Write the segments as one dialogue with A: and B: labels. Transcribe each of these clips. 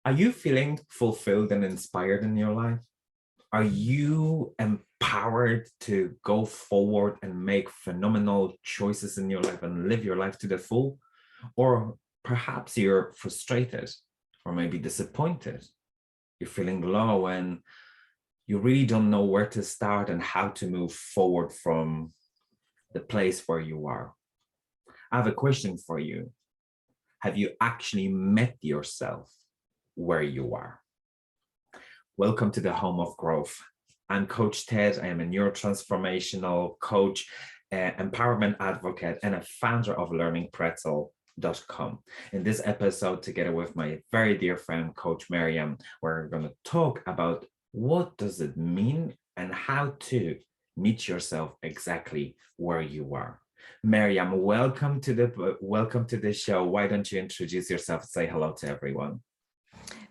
A: Are you feeling fulfilled and inspired in your life? Are you empowered to go forward and make phenomenal choices in your life and live your life to the full? Or perhaps you're frustrated or maybe disappointed. You're feeling low and you really don't know where to start and how to move forward from the place where you are. I have a question for you. Have you actually met yourself where you are? Welcome to the home of growth. I'm Coach Ted. I am a neurotransformational coach, empowerment advocate, and a founder of learningpretzel.com. In this episode, together with my very dear friend, Coach Miriam, we're going to talk about what does it mean and how to meet yourself exactly where you are. Miriam, welcome to the show. Why don't you introduce yourself? Say hello to everyone.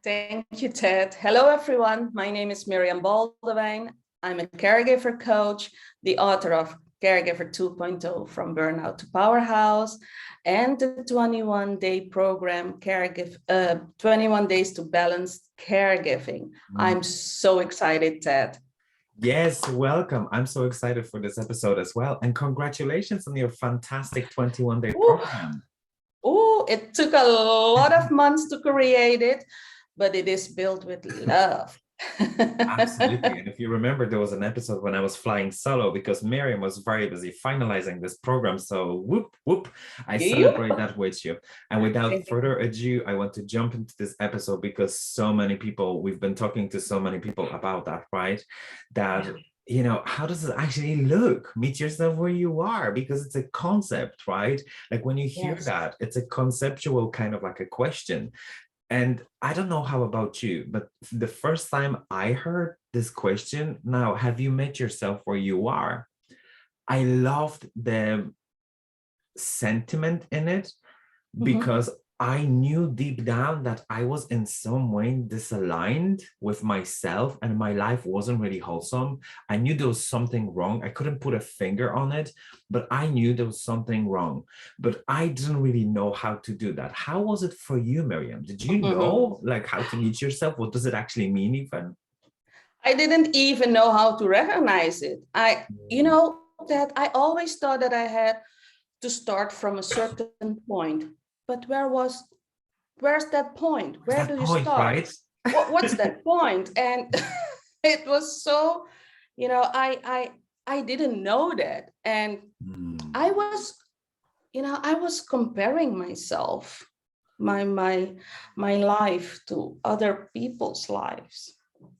B: Thank you, Ted. Hello, everyone. My name is Miriam Baldewijn. I'm a caregiver coach, the author of Caregiver 2.0 From Burnout to Powerhouse, and the 21-day program, 21 Days to Balanced Caregiving. I'm so excited, Ted.
A: Yes, welcome. I'm so excited for this episode as well. And congratulations on your fantastic 21-day program.
B: Oh, it took a lot of months to create it, but it is built with love.
A: Absolutely. And if you remember, there was an episode when I was flying solo because Miriam was very busy finalizing this program. So whoop, I celebrate that with you. And without further ado, I want to jump into this episode because we've been talking to so many people about that, right? That how does it actually look? Meet yourself where you are, because it's a concept, right? Like when you hear that, it's a conceptual kind of like a question. And I don't know how about you, but the first time I heard this question, now, have you met yourself where you are? I loved the sentiment in it because I knew deep down that I was in some way disaligned with myself and my life wasn't really wholesome. I knew there was something wrong. I couldn't put a finger on it, but I knew there was something wrong. But I didn't really know how to do that. How was it for you, Miriam? Did you know like how to meet yourself? What does it actually mean even?
B: I didn't even know how to recognize it. That I always thought that I had to start from a certain point. But where's that point? Where do you start?
A: Right?
B: What's that point? And it was so, I didn't know that. And I was comparing myself, my life to other people's lives.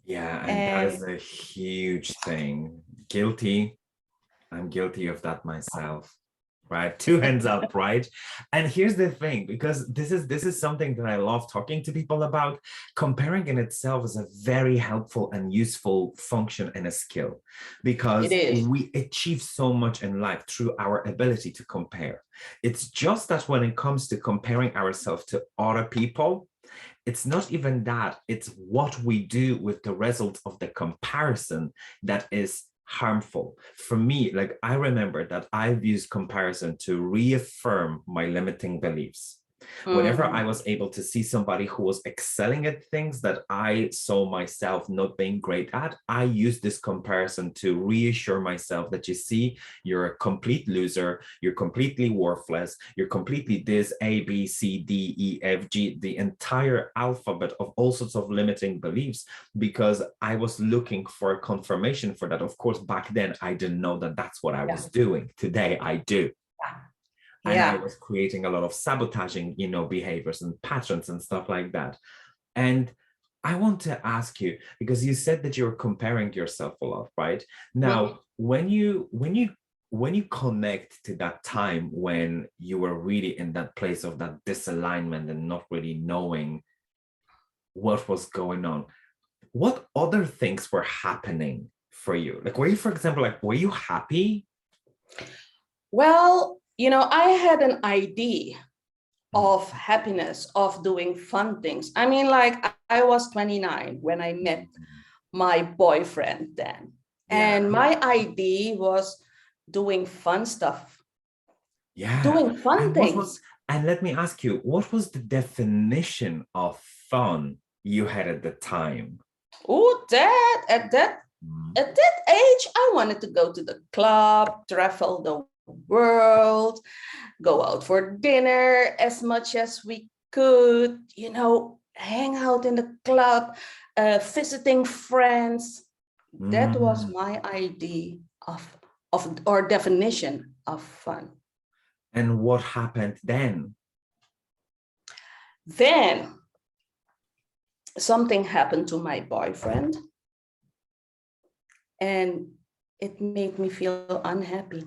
A: Yeah, and that is a huge thing. Guilty. I'm guilty of that myself. Right, two hands up, right? And here's the thing, because this is something that I love talking to people about. Comparing in itself is a very helpful and useful function and a skill, because we achieve so much in life through our ability to compare. It's just that when it comes to comparing ourselves to other people, it's not even that, it's what we do with the results of the comparison that is harmful. For me, like I remember that I've used comparison to reaffirm my limiting beliefs. Whenever I was able to see somebody who was excelling at things that I saw myself not being great at, I used this comparison to reassure myself that, you see, you're a complete loser, you're completely worthless, you're completely this A, B, C, D, E, F, G, the entire alphabet of all sorts of limiting beliefs, because I was looking for a confirmation for that. Of course, back then, I didn't know that that's what I was doing. Today, I do. And I was creating a lot of sabotaging, behaviors and patterns and stuff like that. And I want to ask you, because you said that you're comparing yourself a lot, right? Now, when you connect to that time when you were really in that place of that disalignment and not really knowing what was going on, what other things were happening for you? Like, were you, for example, were you happy?
B: Well, I had an idea of happiness, of doing fun things. I mean, I was 29 when I met my boyfriend then. And my idea was doing fun stuff.
A: Yeah.
B: Doing fun things.
A: And let me ask you, what was the definition of fun you had at the time?
B: Oh, that at that
A: Mm.
B: at that age, I wanted to go to the club, travel the world, go out for dinner as much as we could, hang out in the club, visiting friends. That was
A: Mm.
B: my idea of or definition of fun.
A: And what happened then?
B: Then something happened to my boyfriend, and it made me feel unhappy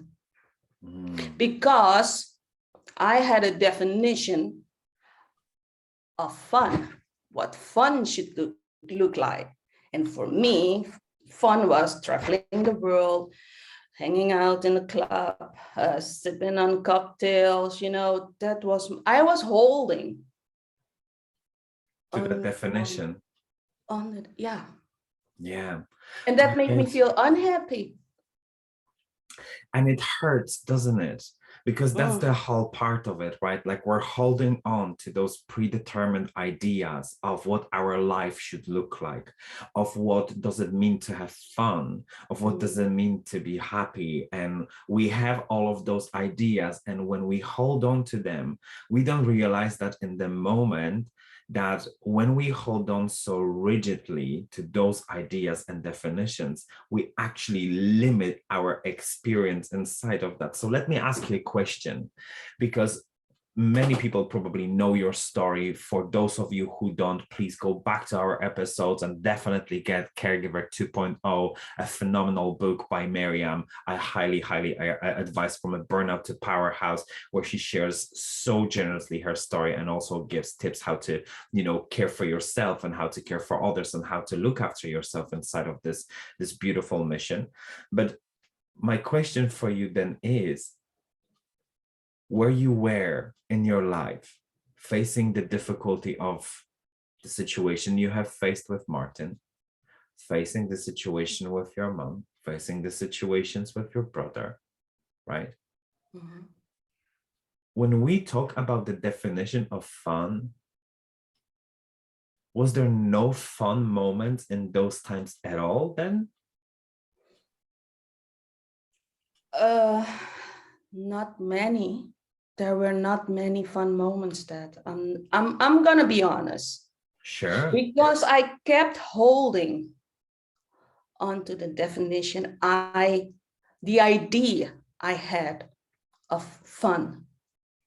A: Mm.
B: because I had a definition of fun, what fun should look like. And for me, fun was traveling the world, hanging out in the club, sipping on cocktails, I was holding
A: To the
B: on,
A: definition.
B: on it, yeah.
A: Yeah.
B: And that made me feel unhappy.
A: And it hurts, doesn't it? Because that's the
B: Mm.
A: whole part of it, right? Like we're holding on to those predetermined ideas of what our life should look like, of what does it mean to have fun, of what does it mean to be happy. And we have all of those ideas. And when we hold on to them, we don't realize that in the moment, that when we hold on so rigidly to those ideas and definitions, we actually limit our experience inside of that. So let me ask you a question, because many people probably know your story. For those of you who don't, please go back to our episodes and definitely get Caregiver 2.0, a phenomenal book by Miriam. I highly advise, From a Burnout to Powerhouse, where she shares so generously her story and also gives tips how to, care for yourself and how to care for others and how to look after yourself inside of this beautiful mission. But my question for you then is, where you were in your life facing the difficulty of the situation you have faced with Martin, facing the situation with your mom, facing the situations with your brother, right?
B: Mhm.
A: When we talk about the definition of fun, was there no fun moments in those times at all then?
B: Not many. There were not many fun moments that I'm gonna be honest,
A: Sure.
B: because I kept holding onto the definition, the idea I had of fun.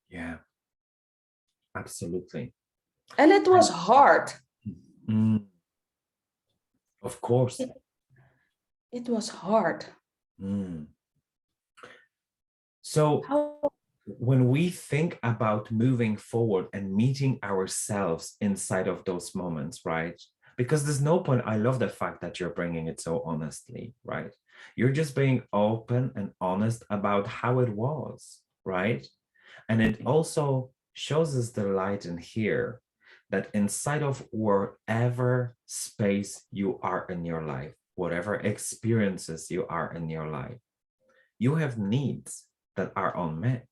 A: Yeah, absolutely.
B: And it was hard.
A: Mm, of course.
B: It was hard.
A: Mm. So
B: How?
A: when we think about moving forward and meeting ourselves inside of those moments, right? Because there's no point, I love the fact that you're bringing it so honestly, right? You're just being open and honest about how it was, right? And it also shows us the light in here that inside of wherever space you are in your life, whatever experiences you are in your life, you have needs that are unmet.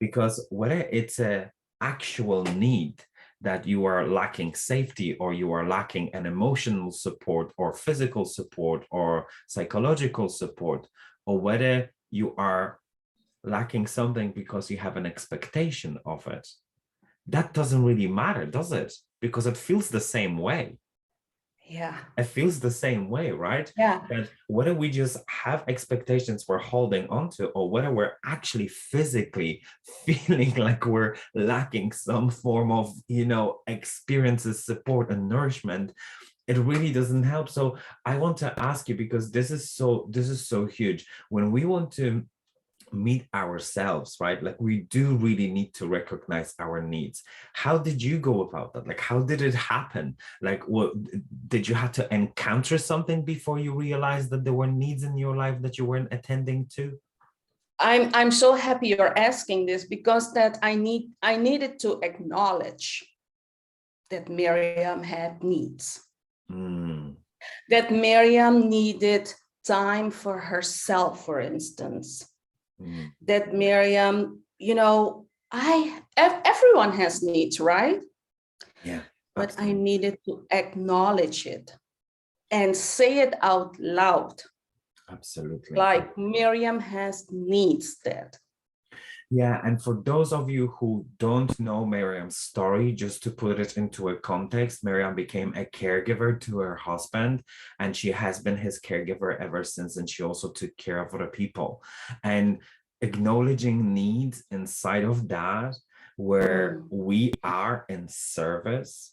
A: Because whether it's a actual need that you are lacking safety, or you are lacking an emotional support or physical support or psychological support, or whether you are lacking something because you have an expectation of it, that doesn't really matter, does it? Because it feels the same way.
B: Yeah.
A: It feels the same way, right?
B: Yeah.
A: That whether we just have expectations we're holding onto, or whether we're actually physically feeling like we're lacking some form of, experiences, support, and nourishment, it really doesn't help. So I want to ask you, because this is so huge. When we want to meet ourselves, right? Like we do really need to recognize our needs. How did you go about that? Like, how did it happen? Like, what did you have to encounter something before you realized that there were needs in your life that you weren't attending to?
B: I'm so happy you're asking this, because that I needed to acknowledge that Miriam had needs. That Miriam needed time for herself, for instance. That Miriam, everyone has needs, right?
A: Yeah.
B: but I
A: Absolutely.
B: needed to acknowledge it and say it out loud.
A: Absolutely.
B: Like Miriam has needs that.
A: Yeah, and for those of you who don't know Miriam's story, just to put it into a context, Miriam became a caregiver to her husband, and she has been his caregiver ever since, and she also took care of other people. And acknowledging needs inside of that, where we are in service.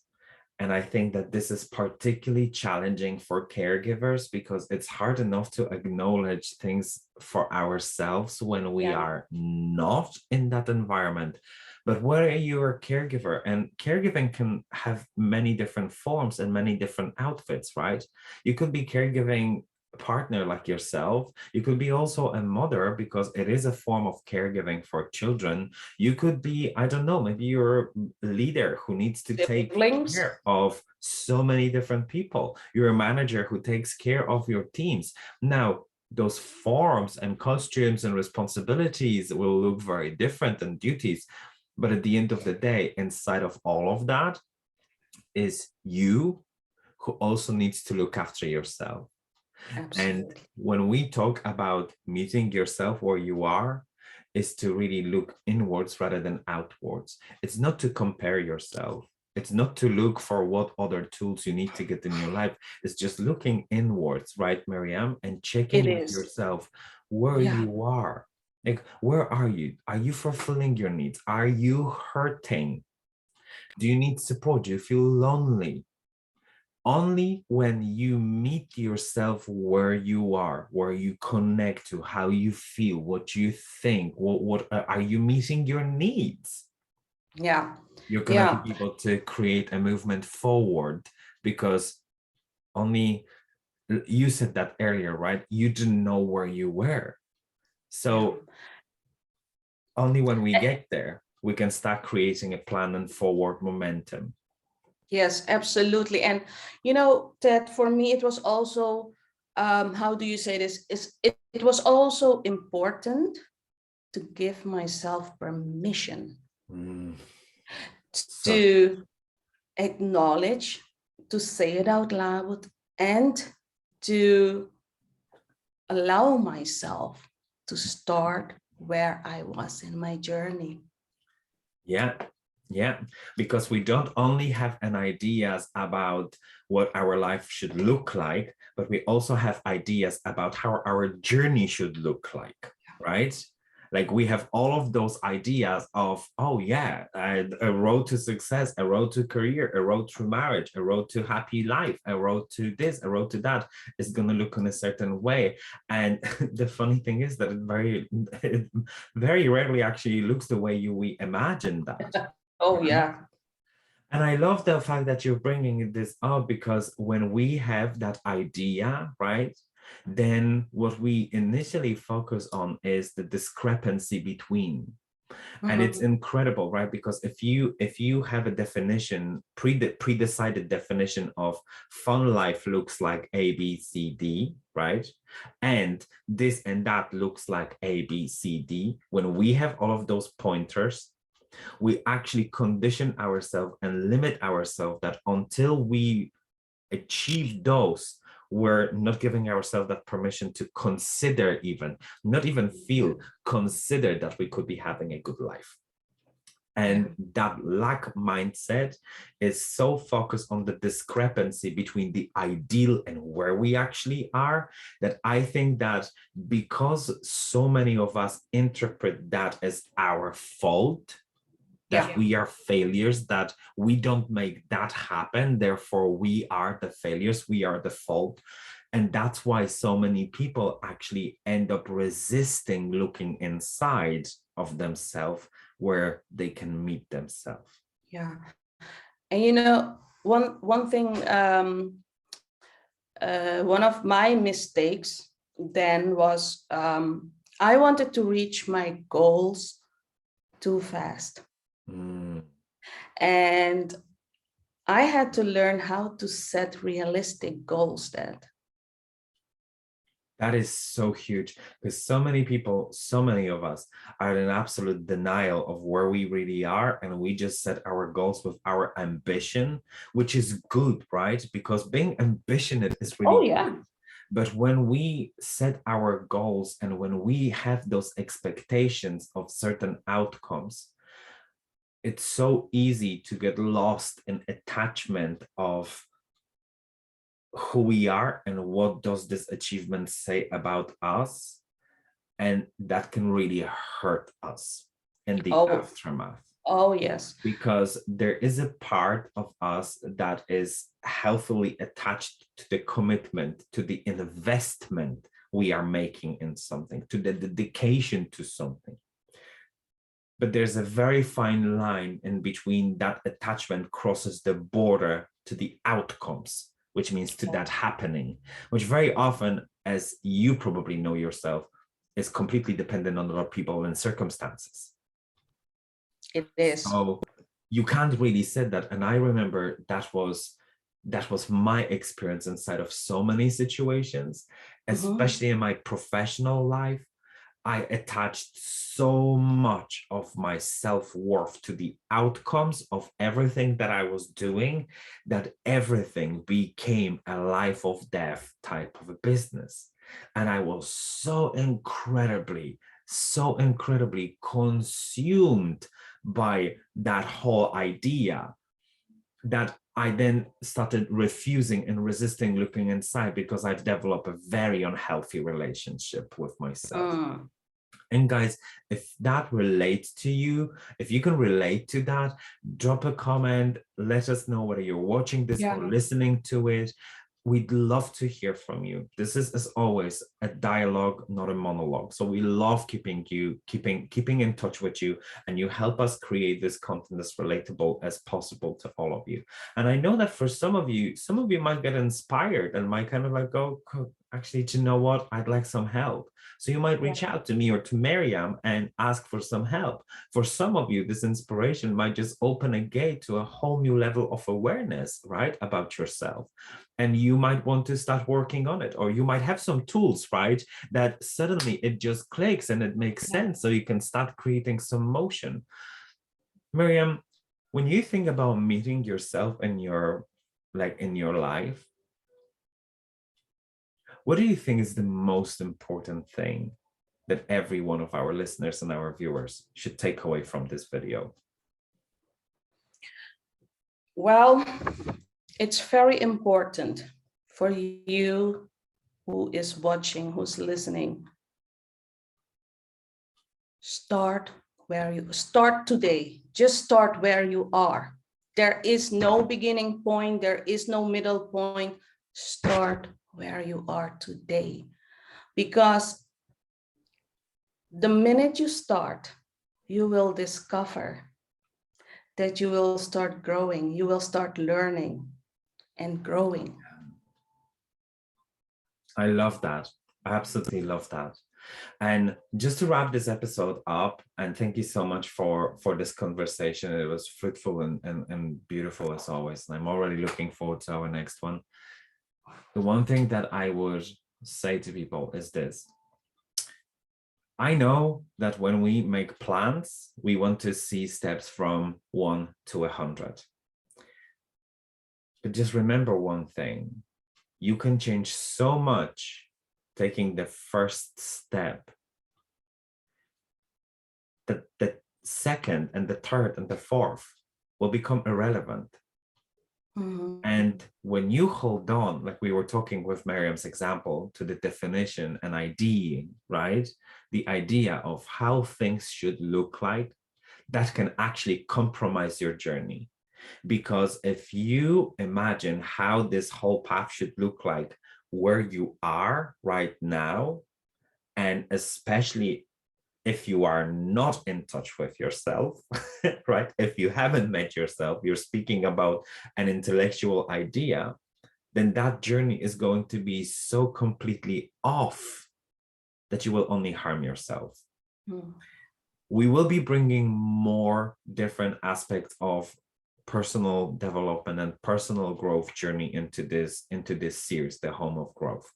A: And I think that this is particularly challenging for caregivers because it's hard enough to acknowledge things for ourselves when we
B: Yeah.
A: are not in that environment. But where you're a caregiver, and caregiving can have many different forms and many different outfits, right? You could be caregiving partner like yourself. You could be also a mother because it is a form of caregiving for children. You could be, I don't know, maybe you're a leader who needs to take
B: Siblings.
A: care of so many different people. You're a manager who takes care of your teams. Now, those forms and costumes and responsibilities will look very different than duties. But at the end of the day, inside of all of that is you who also needs to look after yourself. And
B: Absolutely.
A: when we talk about meeting yourself where you are, is to really look inwards rather than outwards. It's not to compare yourself. It's not to look for what other tools you need to get in your life. It's just looking inwards, right, Miriam, and checking
B: It
A: with
B: is.
A: yourself where
B: Yeah.
A: you are. Like, where are you? Are you fulfilling your needs? Are you hurting? Do you need support? Do you feel lonely? Only when you meet yourself where you are, where you connect to how you feel, what you think, what are you meeting your needs?
B: Yeah.
A: You're gonna
B: Yeah.
A: be able to create a movement forward because only you said that earlier, right? You didn't know where you were.
B: Yeah.
A: So only when we get there, we can start creating a plan and forward momentum.
B: Yes, absolutely. And that for me, it was also, how do you say this? It was also important to give myself permission
A: So
B: to acknowledge, to say it out loud, and to allow myself to start where I was in my journey.
A: yeah, yeah, because we don't only have an ideas about what our life should look like, but we also have ideas about how our journey should look like, right? Like we have all of those ideas of, oh yeah, a road to success, a road to career, a road to marriage, a road to happy life, a road to this, a road to that is going to look in a certain way. And the funny thing is that it very rarely actually looks the way we imagine that.
B: Oh,
A: Right?
B: yeah.
A: And I love the fact that you're bringing this up because when we have that idea, right, then what we initially focus on is the discrepancy between. And it's incredible, right? Because if you have a definition, pre-decided definition of fun life looks like A, B, C, D, right? And this and that looks like A, B, C, D. When we have all of those pointers, we actually condition ourselves and limit ourselves that until we achieve those, we're not giving ourselves that permission to consider, even not even feel, consider that we could be having a good life. And that lack mindset is so focused on the discrepancy between the ideal and where we actually are, that I think that because so many of us interpret that as our fault, that we are failures, that we don't make that happen, therefore we are the failures, we are the fault. And that's why so many people actually end up resisting looking inside of themselves where they can meet themselves.
B: Yeah. And one thing, one of my mistakes then was, I wanted to reach my goals too fast. And I had to learn how to set realistic goals then.
A: That is so huge, because so many people, so many of us are in absolute denial of where we really are. And we just set our goals with our ambition, which is good, right? Because being ambitious is
B: Oh,
A: really
B: yeah.
A: good. But when we set our goals and when we have those expectations of certain outcomes, it's so easy to get lost in attachment of who we are and what does this achievement say about us, and that can really hurt us in the
B: Oh,
A: aftermath,
B: oh, yes.
A: because there is a part of us that is healthily attached to the commitment, to the investment we are making in something, to the dedication to something. But there's a very fine line in between that attachment crosses the border to the outcomes, which means to that happening, which very often, as you probably know yourself, is completely dependent on other people and circumstances.
B: It is.
A: So you can't really say that. And I remember that was my experience inside of so many situations, especially in my professional life. I attached so much of my self-worth to the outcomes of everything that I was doing, that everything became a life or death type of a business. And I was so incredibly consumed by that whole idea that I then started refusing and resisting looking inside, because I've developed a very unhealthy relationship with myself. And guys, if that relates to you, if you can relate to that, drop a comment, let us know whether you're watching this or listening to it. We'd love to hear from you. This is, as always, a dialogue, not a monologue. So we love keeping in touch with you, and you help us create this content as relatable as possible to all of you. And I know that for some of you might get inspired and might kind of like go, actually, do you know what? I'd like some help. So you might reach out to me or to Miriam and ask for some help. For some of you, this inspiration might just open a gate to a whole new level of awareness, right, about yourself. And you might want to start working on it, or you might have some tools, right, that suddenly it just clicks and it makes sense, so you can start creating some motion. Miriam, when you think about meeting yourself in your life, what do you think is the most important thing that every one of our listeners and our viewers should take away from this video?
B: Well, it's very important for you who is watching, who's listening. Start today. Just start where you are. There is no beginning point. There is no middle point. Start where you are today. Because the minute you start, you will discover that you will start growing. You will start learning and growing.
A: I love that. I absolutely love that. And just to wrap this episode up, and thank you so much for this conversation. It was fruitful and beautiful as always. And I'm already looking forward to our next one. The one thing that I would say to people is this. I know that when we make plans, we want to see steps from 1 to 100. But just remember one thing. You can change so much taking the first step, that the second and the third and the fourth will become irrelevant. And when you hold on, like we were talking with Miriam's example, to the definition and idea, right? The idea of how things should look like, that can actually compromise your journey. Because if you imagine how this whole path should look like where you are right now, and especially if you are not in touch with yourself, right? If you haven't met yourself, you're speaking about an intellectual idea, then that journey is going to be so completely off that you will only harm yourself. We will be bringing more different aspects of personal development and personal growth journey into this series, the Home of Growth.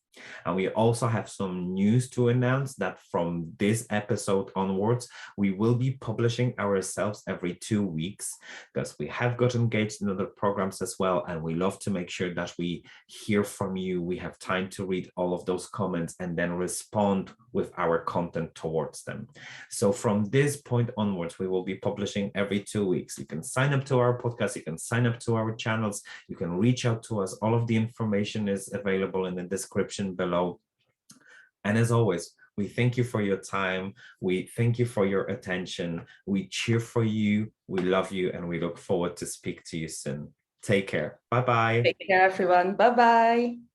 A: And we also have some news to announce that from this episode onwards, we will be publishing ourselves every 2 weeks because we have got engaged in other programs as well. And we love to make sure that we hear from you. We have time to read all of those comments and then respond with our content towards them. So from this point onwards, we will be publishing every 2 weeks. You can sign up to our podcast. You can sign up to our channels. You can reach out to us. All of the information is available in the description below. And as always, we thank you for your time. We thank you for your attention. We cheer for you. We love you, and we look forward to speak to you soon. Take care. Bye-bye.
B: Take care, everyone. Bye-bye.